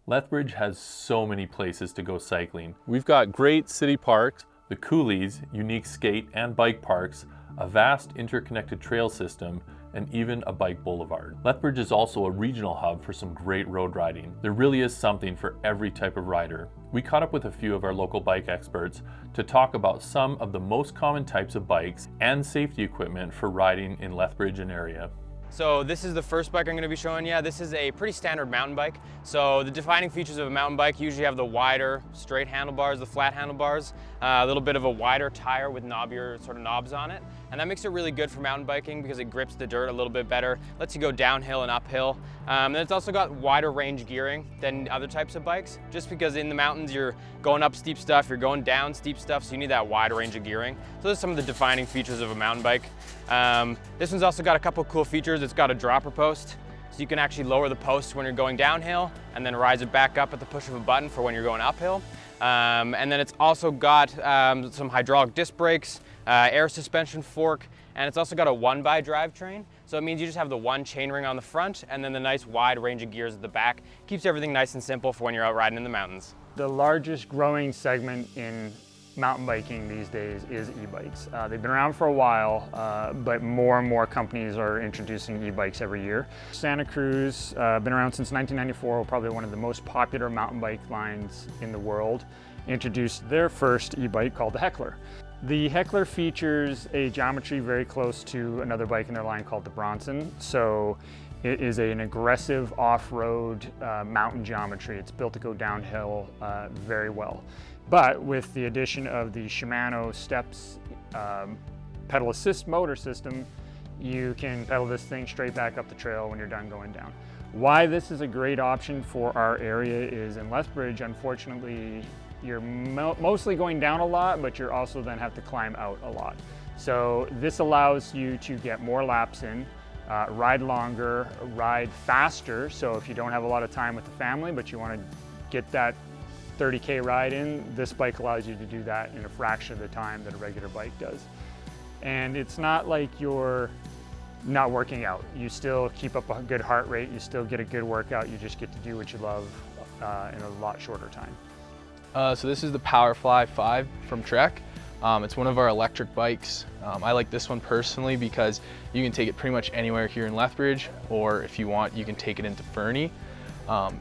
Lethbridge has so many places to go cycling. We've got great city parks, The Coulees, unique skate and bike parks, a vast interconnected trail system, and even a bike boulevard. Lethbridge is also a regional hub for some great road riding. There really is something for every type of rider. We caught up with a few of our local bike experts to talk about some of the most common types of bikes and safety equipment for riding in Lethbridge and area. So this is the first bike I'm going to be showing you. This is a pretty standard mountain bike. So the defining features of a mountain bike usually have the wider straight handlebars, the flat handlebars, a little bit of a wider tire with knobbier sort of knobs on it. And that makes it really good for mountain biking because it grips the dirt a little bit better, lets you go downhill and uphill. And it's also got wider range gearing than other types of bikes, just because in the mountains you're going up steep stuff, you're going down steep stuff, so you need that wider range of gearing. So those are some of the defining features of a mountain bike. This one's also got a couple cool features. It's got a dropper post, so you can actually lower the post when you're going downhill and then rise it back up at the push of a button for when you're going uphill. And then it's also got some hydraulic disc brakes, air suspension fork, and it's also got a 1x drivetrain. So it means you just have the one chainring on the front and then the nice wide range of gears at the back. Keeps everything nice and simple for when you're out riding in the mountains. The largest growing segment in mountain biking these days is e-bikes. They've been around for a while, but more and more companies are introducing e-bikes every year. Santa Cruz, been around since 1994, probably one of the most popular mountain bike lines in the world, introduced their first e-bike called the Heckler. The Heckler features a geometry very close to another bike in their line called the Bronson. So it is an aggressive off-road mountain geometry. It's built to go downhill very well. But with the addition of the Shimano Steps pedal assist motor system, you can pedal this thing straight back up the trail when you're done going down. Why this is a great option for our area is in Lethbridge, unfortunately, you're mostly going down a lot, but you're also then have to climb out a lot. So this allows you to get more laps in, ride longer, ride faster. So if you don't have a lot of time with the family, but you want to get that 30K ride in, this bike allows you to do that in a fraction of the time that a regular bike does. And it's not like you're not working out. You still keep up a good heart rate, you still get a good workout, you just get to do what you love in a lot shorter time. So this is the Powerfly 5 from Trek. It's one of our electric bikes. I like this one personally because you can take it pretty much anywhere here in Lethbridge, or if you want, you can take it into Fernie.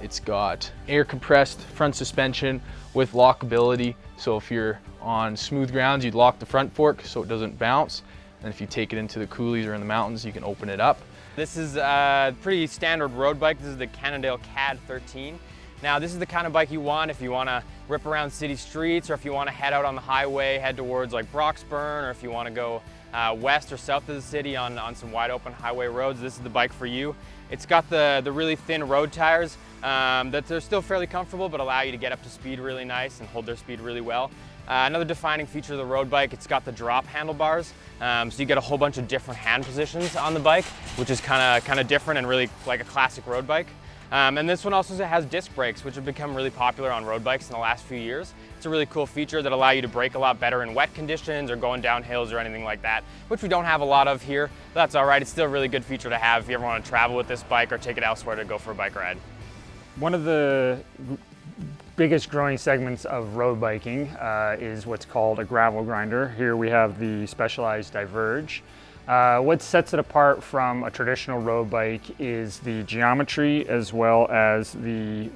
It's got air compressed front suspension with lockability. So if you're on smooth grounds, you'd lock the front fork so it doesn't bounce. And if you take it into the coulees or in the mountains, you can open it up. This is a pretty standard road bike. This is the Cannondale CAD 13. Now this is the kind of bike you want if you want to rip around city streets, or if you want to head out on the highway, head towards like Broxburn, or if you want to go west or south of the city on some wide open highway roads. This is the bike for you. It's got the really thin road tires that they're still fairly comfortable, but allow you to get up to speed really nice and hold their speed really well. Another defining feature of the road bike, it's got the drop handlebars. So you get a whole bunch of different hand positions on the bike, which is kind of different and really like a classic road bike. And this one also has disc brakes, which have become really popular on road bikes in the last few years. It's a really cool feature that allow you to brake a lot better in wet conditions or going down hills or anything like that, which we don't have a lot of here. But that's all right, it's still a really good feature to have if you ever want to travel with this bike or take it elsewhere to go for a bike ride. One of the biggest growing segments of road biking is what's called a gravel grinder. Here we have the Specialized Diverge. What sets it apart from a traditional road bike is the geometry as well as the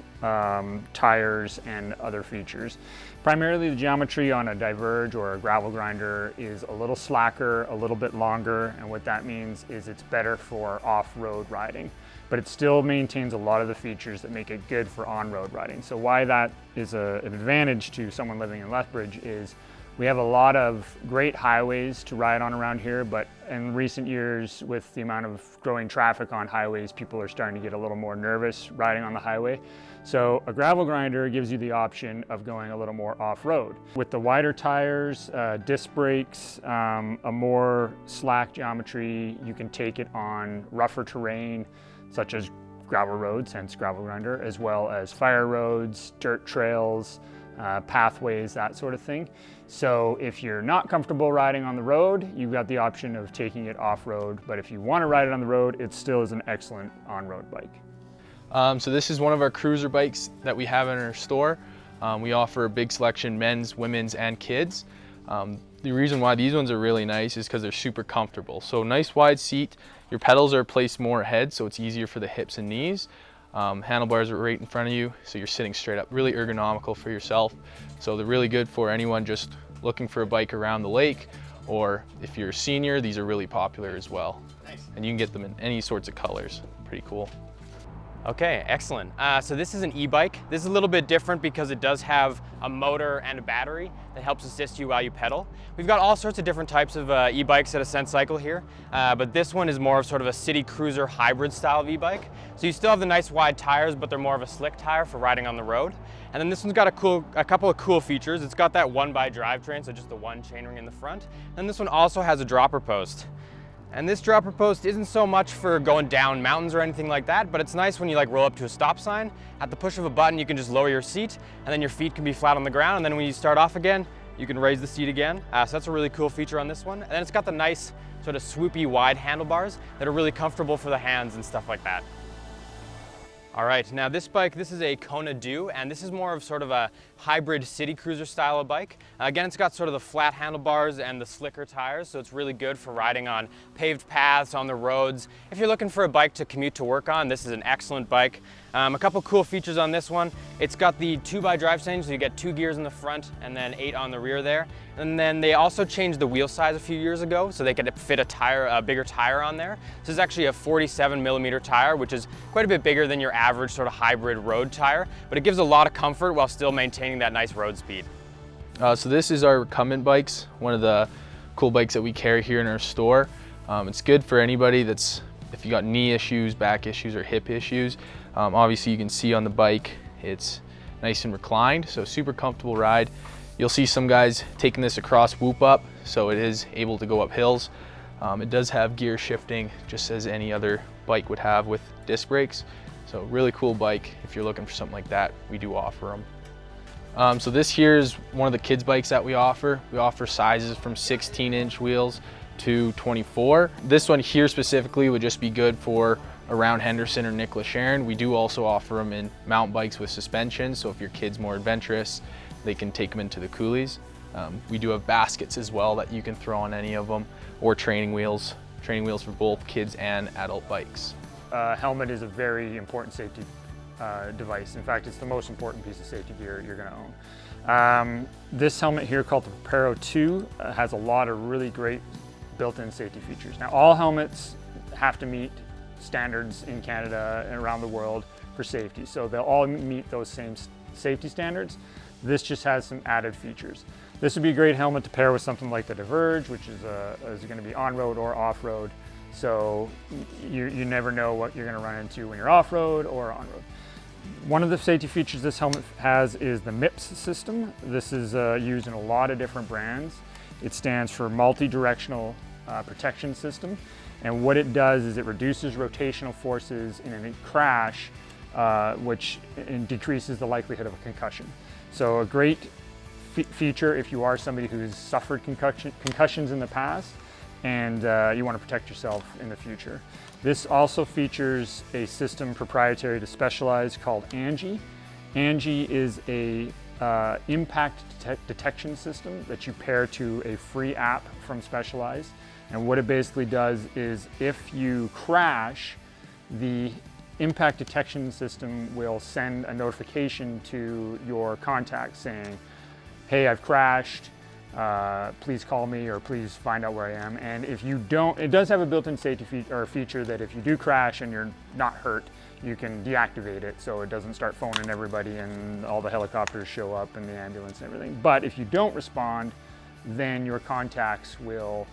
tires and other features. Primarily the geometry on a Diverge or a gravel grinder is a little slacker, a little bit longer, and what that means is it's better for off-road riding. But it still maintains a lot of the features that make it good for on-road riding. So why that is an advantage to someone living in Lethbridge is we have a lot of great highways to ride on around here, but in recent years, with the amount of growing traffic on highways, people are starting to get a little more nervous riding on the highway. So a gravel grinder gives you the option of going a little more off-road. With the wider tires, disc brakes, a more slack geometry, you can take it on rougher terrain, such as gravel roads, hence gravel grinder, as well as fire roads, dirt trails, pathways, that sort of thing. So if you're not comfortable riding on the road, you've got the option of taking it off-road, but if you want to ride it on the road, it still is an excellent on-road bike. So this is one of our cruiser bikes that we have in our store. We offer a big selection, men's, women's, and kids. The reason why these ones are really nice is because they're super comfortable. So nice wide seat, your pedals are placed more ahead, so it's easier for the hips and knees. Handlebars are right in front of you, so you're sitting straight up, really ergonomical for yourself. So they're really good for anyone just looking for a bike around the lake, or if you're a senior, these are really popular as well. Nice. And you can get them in any sorts of colors, pretty cool. Okay, excellent. So this is an e-bike. This is a little bit different because it does have a motor and a battery that helps assist you while you pedal. We've got all sorts of different types of e-bikes at Ascent Cycle here, but this one is more of sort of a city cruiser hybrid style of e-bike. So you still have the nice wide tires, but they're more of a slick tire for riding on the road. And then this one's got a couple of cool features. It's got that 1x drivetrain, so just the one chainring in the front. And this one also has a dropper post. And this dropper post isn't so much for going down mountains or anything like that, but it's nice when you like roll up to a stop sign. At the push of a button, you can just lower your seat, and then your feet can be flat on the ground. And then when you start off again, you can raise the seat again. So that's a really cool feature on this one. And then it's got the nice sort of swoopy wide handlebars that are really comfortable for the hands and stuff like that. All right, now this bike, this is a Kona Do, and this is more of sort of a hybrid city cruiser style of bike. Again, it's got sort of the flat handlebars and the slicker tires, so it's really good for riding on paved paths, on the roads. If you're looking for a bike to commute to work on, this is an excellent bike. A couple cool features on this one. It's got the 2x drivetrain, so you get 2 gears in the front and then 8 on the rear there. And then they also changed the wheel size a few years ago, so they could fit a bigger tire on there. This is actually a 47mm tire, which is quite a bit bigger than your average sort of hybrid road tire, but it gives a lot of comfort while still maintaining that nice road speed. So this is our recumbent bikes, one of the cool bikes that we carry here in our store. It's good for anybody that's, if you got knee issues, back issues, or hip issues. Obviously you can see on the bike, it's nice and reclined, so super comfortable ride. You'll see some guys taking this across Whoop Up, so it is able to go up hills. It does have gear shifting, just as any other bike would have with disc brakes. So really cool bike. If you're looking for something like that, we do offer them. So this here is one of the kids bikes that we offer. We offer sizes from 16-inch wheels to 24. This one here specifically would just be good for around Henderson or Nicholas Sharon. We do also offer them in mountain bikes with suspension, so if your kid's more adventurous, they can take them into the coulees. We do have baskets as well that you can throw on any of them, or training wheels for both kids and adult bikes. Helmet is a very important safety device. In fact, it's the most important piece of safety gear you're going to own. This helmet here, called the Preparo 2, has a lot of really great built-in safety features. Now, all helmets have to meet standards in Canada and around the world for safety, so they'll all meet those same safety standards. This just has some added features. This would be a great helmet to pair with something like the Diverge, which is going to be on-road or off-road. So you never know what you're going to run into when you're off-road or on-road. One of the safety features this helmet has is the MIPS system. This is used in a lot of different brands. It stands for Multi-Directional Protection System. And what it does is it reduces rotational forces in a crash, which decreases the likelihood of a concussion. So a great feature if you are somebody who's suffered concussions in the past and you want to protect yourself in the future. This also features a system proprietary to Specialized called ANGI. ANGI is a impact detection system that you pair to a free app from Specialized. And what it basically does is if you crash, the impact detection system will send a notification to your contact saying, hey, I've crashed, please call me or please find out where I am. And if you don't, it does have a built-in safety feature that if you do crash and you're not hurt, you can deactivate it so it doesn't start phoning everybody and all the helicopters show up and the ambulance and everything. But if you don't respond, then your contacts will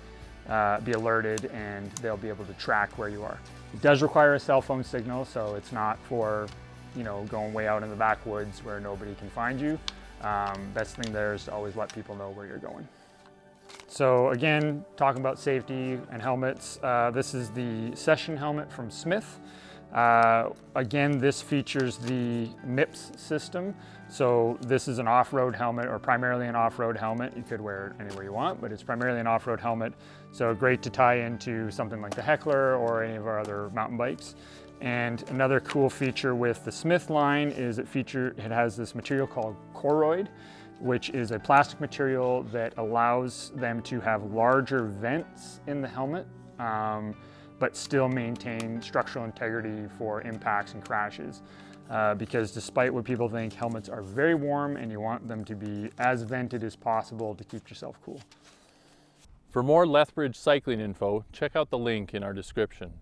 be alerted and they'll be able to track where you are. It does require a cell phone signal, so it's not for, going way out in the backwoods where nobody can find you. Best thing there is to always let people know where you're going. So again, talking about safety and helmets, this is the Session helmet from Smith. Again, this features the MIPS system. So this is an off-road helmet, or primarily an off-road helmet. You could wear it anywhere you want, but it's primarily an off-road helmet. So great to tie into something like the Heckler or any of our other mountain bikes. And another cool feature with the Smith line is it has this material called Koroyd, which is a plastic material that allows them to have larger vents in the helmet, but still maintain structural integrity for impacts and crashes. Because despite what people think, helmets are very warm and you want them to be as vented as possible to keep yourself cool. For more Lethbridge cycling info, check out the link in our description.